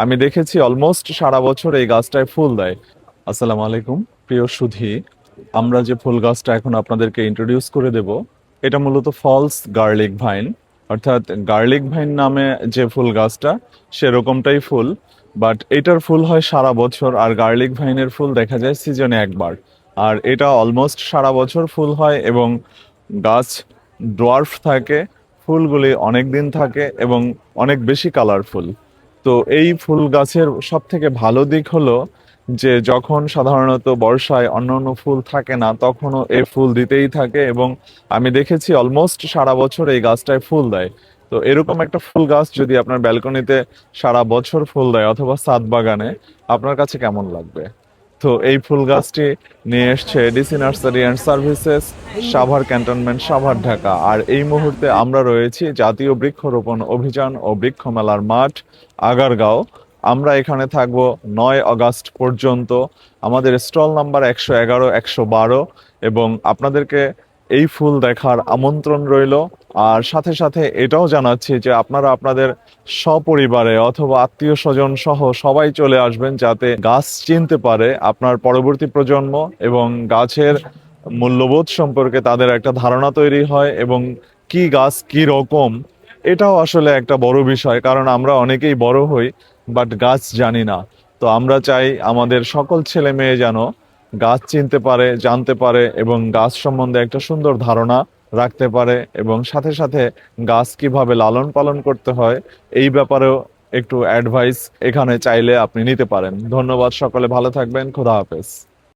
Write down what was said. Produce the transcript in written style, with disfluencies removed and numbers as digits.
আমি দেখেছি অলমোস্ট সারা বছর এই গাছটায় ফুল দেয়। আসসালামু আলাইকুম প্রিয় সুধী, আমরা যে ফুল গাছটা এখন আপনাদেরকে ইন্ট্রোডিউস করে দেব, এটা মূলত ফলস গার্লিক ভাইন, অর্থাৎ গার্লিক ভাইন নামে যে ফুল গাছটা সেরকমটাই ফুল, বাট এটার ফুল হয় সারা বছর আর গার্লিক ভাইনের ফুল দেখা যায় সিজনে একবার। আর এটা অলমোস্ট সারা বছর ফুল হয় এবং গাছ ডোয়ার্ফ থাকে, ফুলগুলি অনেক দিন থাকে এবং অনেক বেশি কালারফুল। তো এই ফুল গাছের সব থেকে ভালো দিক হলো যে যখন সাধারণত বর্ষায় অন্যান্য ফুল থাকে না তখনও এই ফুল দিতেই থাকে, এবং আমি দেখেছি অলমোস্ট সারা বছর এই গাছটায় ফুল দেয়। তো এরকম একটা ফুল গাছ যদি আপনার ব্যালকনিতে সারা বছর ফুল দেয় অথবা ছাদ বাগানে, আপনার কাছে কেমন লাগবে? তো এই ফুল গাছটি নিয়ে এসছে DC nursery and services, Savar cantonment, Savar, Dhaka. আর এই মুহূর্তে আমরা রয়েছি জাতীয় বৃক্ষরোপণ অভিযান ও বৃক্ষ মেলার মাঠ, আগারগাঁও। আমরা এখানে থাকবো 9 আগস্ট পর্যন্ত। আমাদের স্টল নাম্বার 111, 112, এবং আপনাদেরকে এই ফুল দেখার আমন্ত্রণ রইল। আর সাথে সাথে এটাও জানাচ্ছি যে আপনারা আপনাদের সপরিবারে অথবা আত্মীয় স্বজন সহ সবাই চলে আসবেন, যাতে গাছ চিনতে পারে আপনার পরবর্তী প্রজন্ম, এবং গাছের মূল্যবোধ সম্পর্কে তাদের একটা ধারণা তৈরি হয়, এবং কি গাছ কি রকম এটাও আসলে একটা বড় বিষয়, কারণ আমরা অনেকেই বড় হই বাট গাছ জানি না। তো আমরা চাই আমাদের সকল ছেলে মেয়ে যেন গাছ চিনতে পারে, জানতে পারে এবং গাছ সম্বন্ধে একটা সুন্দর ধারণা রাখতে পারে, এবং সাথে সাথে গাছ কিভাবে লালন পালন করতে হয় এই ব্যাপারেও একটু অ্যাডভাইস এখানে চাইলে আপনি নিতে পারেন। ধন্যবাদ, সকলে ভালো থাকবেন, খোদা হাফেজ।